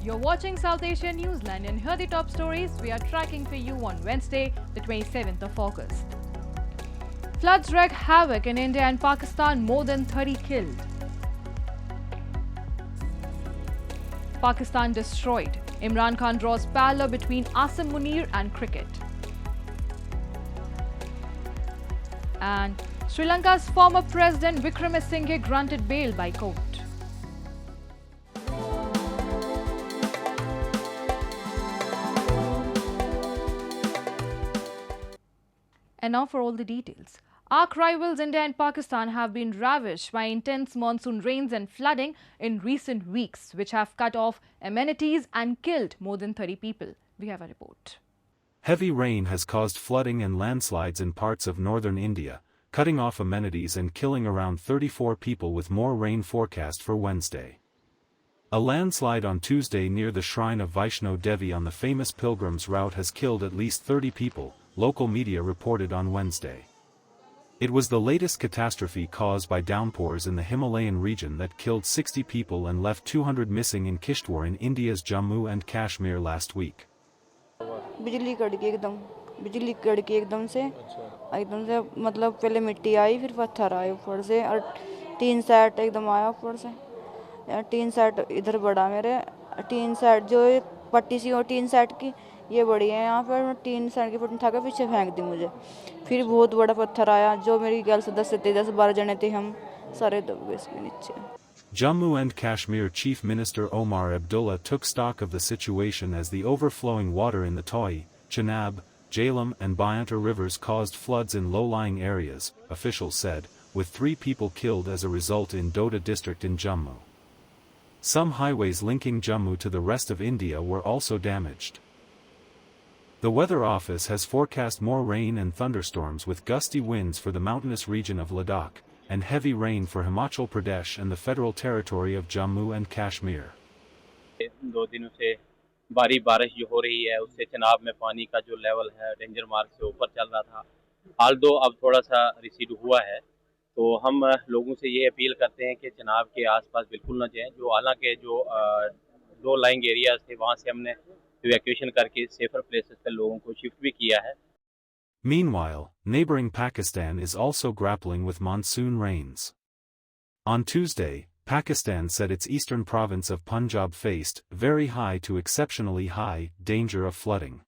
You're watching South Asian Newsline, and here are the top stories we are tracking for you on Wednesday, the 27th of August. Floods wreak havoc in India and Pakistan, more than 30 killed. Pakistan destroyed. Imran Khan draws parallel between Asim, Munir and cricket. And Sri Lanka's former President Wickremesinghe granted bail by court. And now for all the details. Arch rivals India and Pakistan have been ravaged by intense monsoon rains and flooding in recent weeks, which have cut off amenities and killed more than 30 people. We have a report. Heavy rain has caused flooding and landslides in parts of northern India, cutting off amenities and killing around 34 people, with more rain forecast for Wednesday. A landslide on Tuesday near the shrine of Vaishno Devi on the famous pilgrims route has killed at least 30 people, local media reported on Wednesday. It was the latest catastrophe caused by downpours in the Himalayan region that killed 60 people and left 200 missing in Kishtwar in India's Jammu and Kashmir last week. बिजली कड़की एकदम से मतलब पहले मिट्टी आई, फिर पत्थर आए ऊपर से, और टीन सेट एकदम आया ऊपर से। टीन सेट इधर बड़ा, मेरे टीन सेट जो पट्टी सी हो टीन सेट की, ये बड़ी है यहाँ पर। टीन सेट की पट्टी उठा के पीछे फेंक दी मुझे, फिर बहुत बड़ा पत्थर आया। जो मेरी गर्ल से 10-12 जने थे, हम सारे दब गए इसके नीचे। Jammu and Kashmir Chief Minister Omar Abdullah took stock of the situation as the overflowing water in the Toi, Chenab, Jhelum and Bayanta rivers caused floods in low-lying areas, officials said, with 3 people killed as a result in Doda district in Jammu. Some highways linking Jammu to the rest of India were also damaged. The Weather Office has forecast more rain and thunderstorms with gusty winds for the mountainous region of Ladakh, and heavy rain for Himachal Pradesh and the federal territory of Jammu and Kashmir. 2 दिनों से भारी बारिश जो हो रही है, उससे चनाब में पानी का जो लेवल है डेंजर मार्क से ऊपर चल रहा था। हाल दो अब थोड़ा सा रिसीड हुआ है, तो हम लोगों से ये अपील करते हैं कि चनाब के आसपास बिल्कुल न जाएं। जो हालांकि जो लो लाइंग एरियाज थे, वहाँ से हमने इवैक्यूएशन करके सेफर प्लेसेस पे लोगों को शिफ्ट भी किया है। Meanwhile, neighboring Pakistan is also grappling with monsoon rains. On Tuesday, Pakistan said its eastern province of Punjab faced very high to exceptionally high danger of flooding.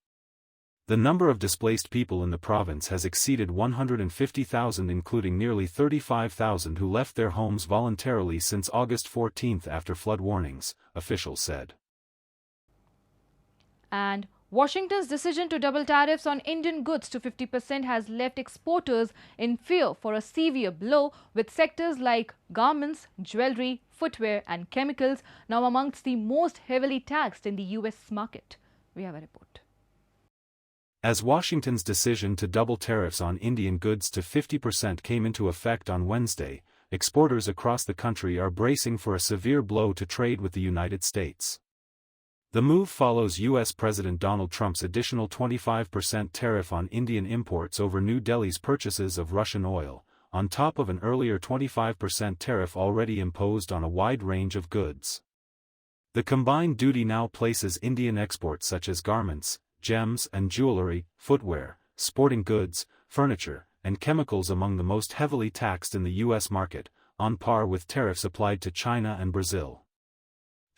The number of displaced people in the province has exceeded 150,000, including nearly 35,000 who left their homes voluntarily since August 14 after flood warnings, officials said. And Washington's decision to double tariffs on Indian goods to 50% has left exporters in fear for a severe blow, with sectors like garments, jewelry, footwear and chemicals now amongst the most heavily taxed in the US market. We have a report. As Washington's decision to double tariffs on Indian goods to 50% came into effect on Wednesday, exporters across the country are bracing for a severe blow to trade with the United States. The move follows U.S. President Donald Trump's additional 25% tariff on Indian imports over New Delhi's purchases of Russian oil, on top of an earlier 25% tariff already imposed on a wide range of goods. The combined duty now places Indian exports such as garments, gems and jewelry, footwear, sporting goods, furniture, and chemicals among the most heavily taxed in the U.S. market, on par with tariffs applied to China and Brazil.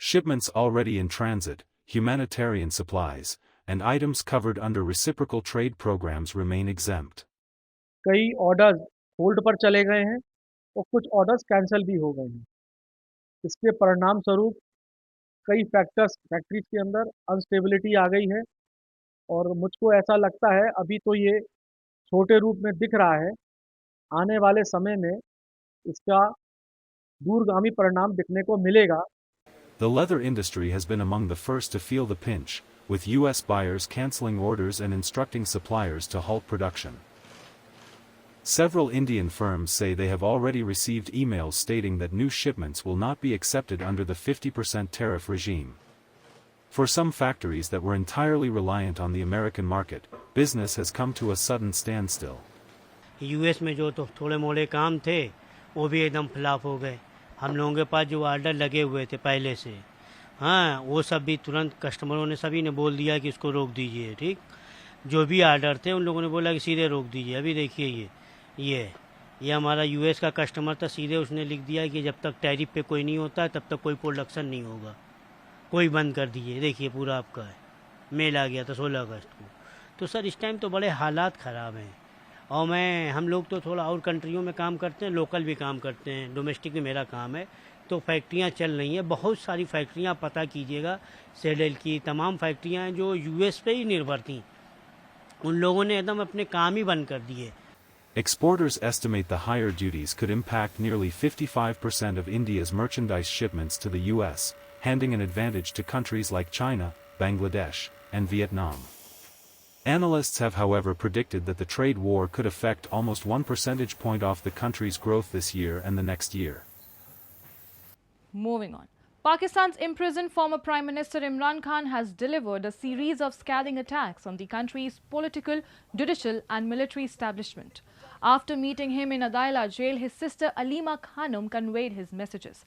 Shipments already in transit, humanitarian supplies, and items covered under reciprocal trade programs remain exempt. कई orders hold पर चले गए हैं और कुछ orders cancel भी हो गए हैं। इसके परिणाम स्वरूप कई फैक्ट्रीज के अंदर अनस्टेबिलिटी आ गई है, और मुझको ऐसा लगता है अभी तो ये छोटे रूप में दिख रहा है, आने वाले समय में इसका दूरगामी परिणाम दिखने को मिलेगा। The leather industry has been among the first to feel the pinch, with U.S. buyers canceling orders and instructing suppliers to halt production. Several Indian firms say they have already received emails stating that new shipments will not be accepted under the 50% tariff regime. For some factories that were entirely reliant on the American market, business has come to a sudden standstill. US में जो तो थोड़े मोड़े काम थे, वो भी एकदम फ्लॉप हो गए। हम लोगों के पास जो ऑर्डर लगे हुए थे पहले से, हाँ, वो सब भी तुरंत कस्टमरों ने सभी ने बोल दिया कि इसको रोक दीजिए, ठीक। जो भी आर्डर थे उन लोगों ने बोला कि सीधे रोक दीजिए। अभी देखिए ये हमारा यूएस का कस्टमर था, सीधे उसने लिख दिया कि जब तक टैरिफ पे कोई नहीं होता तब तक कोई प्रोडक्शन नहीं होगा, कोई बंद कर दीजिए। देखिए पूरा आपका है, मेल आ गया था 16 अगस्त को। तो सर इस टाइम तो बड़े हालात ख़राब हैं। और हम लोग तो थोड़ा और कंट्रियों में काम करते हैं, लोकल भी काम करते हैं, डोमेस्टिक भी मेरा काम है। तो फैक्ट्रियां चल रही हैं, बहुत सारी फैक्ट्रियां, पता कीजिएगा सेडल की तमाम फैक्ट्रियां हैं जो यूएस पे ही निर्भर थीं, उन लोगों ने एकदम अपने काम ही बंद कर दिए। Exporters estimate the higher duties could impact nearly 55% of India's merchandise shipments to the US, handing an advantage to countries like China, Bangladesh, and Vietnam. Analysts have however predicted that the trade war could affect almost 1 percentage point off the country's growth this year and the next year. Moving on. Pakistan's imprisoned former Prime Minister Imran Khan has delivered a series of scathing attacks on the country's political, judicial and military establishment. After meeting him in Adaila jail, his sister Alima Khanum conveyed his messages.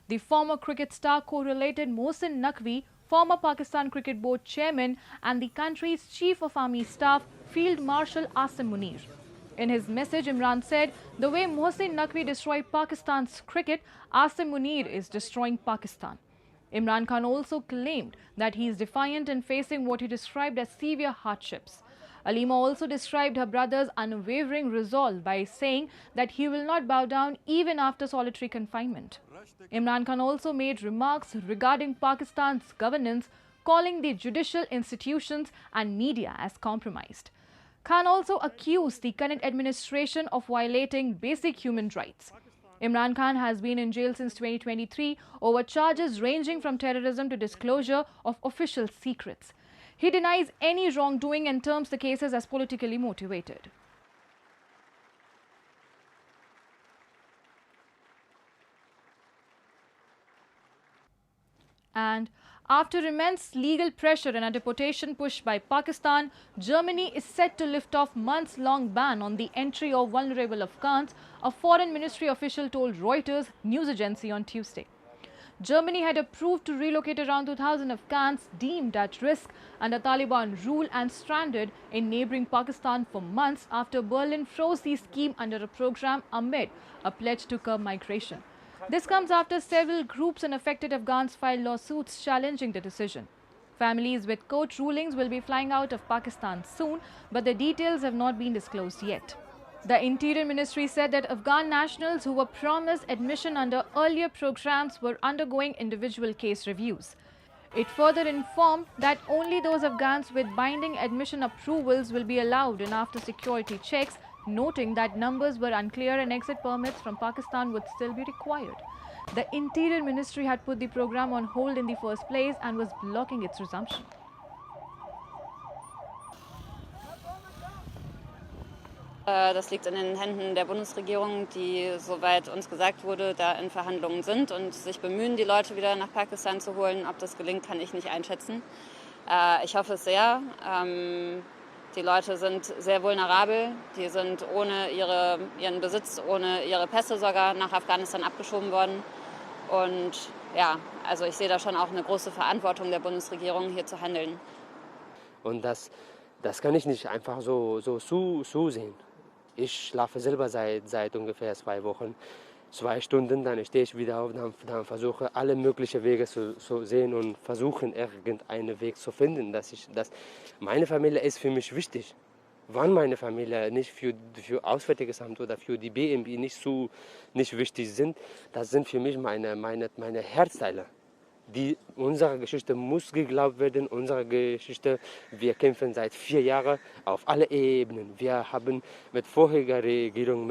The former cricket star co-related Mohsin Naqvi, former Pakistan Cricket Board chairman and the country's chief of army staff, Field Marshal Asim Munir. In his message, Imran said, the way Mohsin Naqvi destroyed Pakistan's cricket, Asim Munir is destroying Pakistan. Imran Khan also claimed that he is defiant and facing what he described as severe hardships. Alima also described her brother's unwavering resolve by saying that he will not bow down even after solitary confinement. Imran Khan also made remarks regarding Pakistan's governance, calling the judicial institutions and media as compromised. Khan also accused the current administration of violating basic human rights. Imran Khan has been in jail since 2023 over charges ranging from terrorism to disclosure of official secrets. He denies any wrongdoing and terms the cases as politically motivated. And after immense legal pressure and a deportation push by Pakistan, Germany is set to lift off months-long ban on the entry of vulnerable Afghans, a foreign ministry official told Reuters news agency on Tuesday. Germany had approved to relocate around 2,000 Afghans deemed at risk under Taliban rule and stranded in neighboring Pakistan for months after Berlin froze the scheme under a program amid a pledge to curb migration. This comes after several groups and affected Afghans filed lawsuits challenging the decision. Families with court rulings will be flying out of Pakistan soon, but the details have not been disclosed yet. The Interior Ministry said that Afghan nationals who were promised admission under earlier programs were undergoing individual case reviews. It further informed that only those Afghans with binding admission approvals will be allowed in after security checks, noting that numbers were unclear and exit permits from Pakistan would still be required. The Interior Ministry had put the program on hold in the first place and was blocking its resumption. Das liegt in den Händen der Bundesregierung, die, soweit uns gesagt wurde, da in Verhandlungen sind und sich bemühen, die Leute wieder nach Pakistan zu holen. Ob das gelingt, kann ich nicht einschätzen. Ich hoffe es sehr. Die Leute sind sehr vulnerabel. Die sind ohne ihren Besitz, ohne ihre Pässe sogar nach Afghanistan abgeschoben worden. Und ja, also ich sehe da schon auch eine große Verantwortung der Bundesregierung, hier zu handeln. Und das kann ich nicht einfach so zusehen. Ich schlafe selber seit ungefähr 2 Wochen, 2 Stunden, dann stehe ich wieder auf, dann versuche alle möglichen Wege zu sehen und versuchen irgendeinen Weg zu finden, dass meine Familie ist für mich wichtig. Wann meine Familie nicht für Auswärtiges Amt oder für die BMI nicht wichtig sind, das sind für mich meine Herzteile. Unsere Geschichte muss geglaubt werden, unsere Geschichte, wir kämpfen seit 4 Jahren auf alle Ebenen. Wir haben mit vorheriger Regierung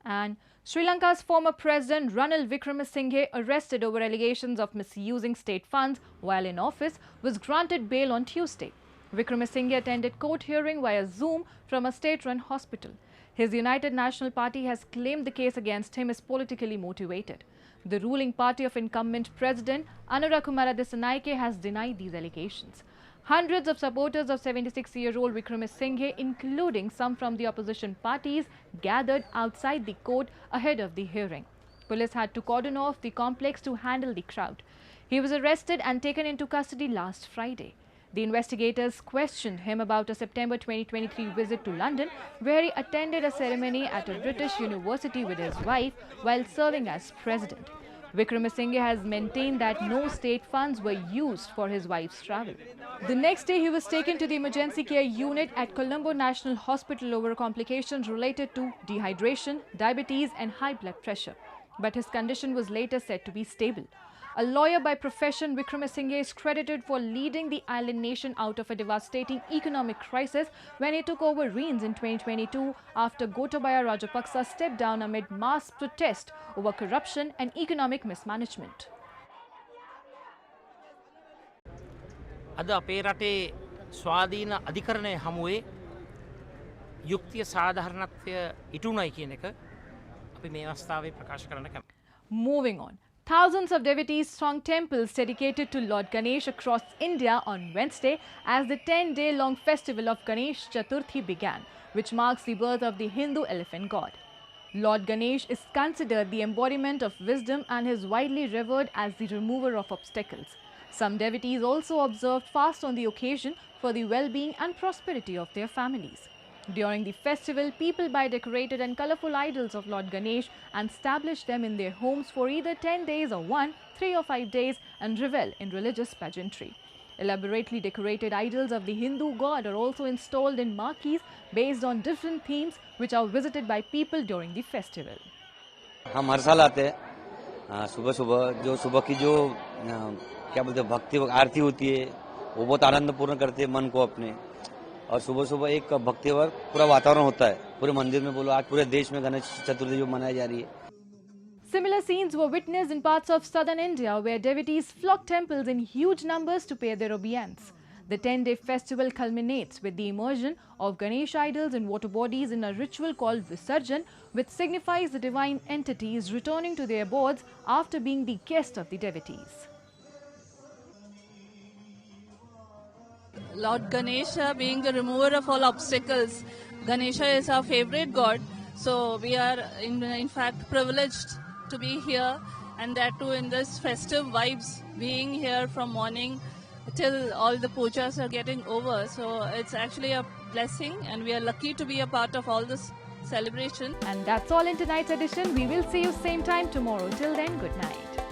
And Sri Lanka's former president Ranil Wickremesinghe, arrested over allegations of misusing state funds while in office, was granted bail on Tuesday. Wickremesinghe attended court hearing via Zoom from a state-run hospital. His United National Party has claimed the case against him is politically motivated. The ruling party of incumbent President Anurakumara Dissanayake has denied these allegations. Hundreds of supporters of 76-year-old Wickremesinghe, including some from the opposition parties, gathered outside the court ahead of the hearing. Police had to cordon off the complex to handle the crowd. He was arrested and taken into custody last Friday. The investigators questioned him about a September 2023 visit to London, where he attended a ceremony at a British university with his wife while serving as president. Wickremesinghe has maintained that no state funds were used for his wife's travel. The next day, he was taken to the emergency care unit at Colombo National Hospital over complications related to dehydration, diabetes and high blood pressure. But his condition was later said to be stable. A lawyer by profession, Wickremesinghe is credited for leading the island nation out of a devastating economic crisis when he took over reins in 2022 after Gotabaya Rajapaksa stepped down amid mass protest over corruption and economic mismanagement. අද අපේ රටේ ස්වාධීන අධිකරණය හමුවේ යුක්තිය සාධාරණත්වය ඉටුුණයි කියන එක අපි මේ අවස්ථාවේ ප්‍රකාශ කරන්න කැමතියි. Moving on. Thousands of devotees thronged temples dedicated to Lord Ganesh across India on Wednesday as the 10-day-long festival of Ganesh Chaturthi began, which marks the birth of the Hindu elephant god. Lord Ganesh is considered the embodiment of wisdom and is widely revered as the remover of obstacles. Some devotees also observed fast on the occasion for the well-being and prosperity of their families. During the festival, people buy decorated and colorful idols of Lord Ganesh and establish them in their homes for either 10 days or 1, 3 or 5 days and revel in religious pageantry. Elaborately decorated idols of the Hindu god are also installed in marquees based on different themes which are visited by people during the festival. हम हर साल आते हैं सुबह सुबह की जो क्या बोलते हैं भक्ति आरती होती है वो बहुत आनंदपूर्ण करती है मन को अपने और सुबह एक भक्ति और पूरा वातावरण होता है पूरे मंदिर में बोलो आज पूरे देश में गणेश चतुर्थी जो मनाई जा रही है. Similar scenes were witnessed in parts of southern India where devotees flock temples in huge numbers to pay their obeisance. The 10-day festival culminates with the immersion of Ganesh idols in water bodies in a ritual called Visarjan, which signifies the divine entities returning to their abodes after being the guest of the devotees. Lord Ganesha being the remover of all obstacles. Ganesha is our favorite god, so we are in fact privileged to be here, and that too in this festive vibes, being here from morning till all the pujas are getting over. So it's actually a blessing and we are lucky to be a part of all this celebration. And that's all in tonight's edition. We will see you same time tomorrow. Till then, good night.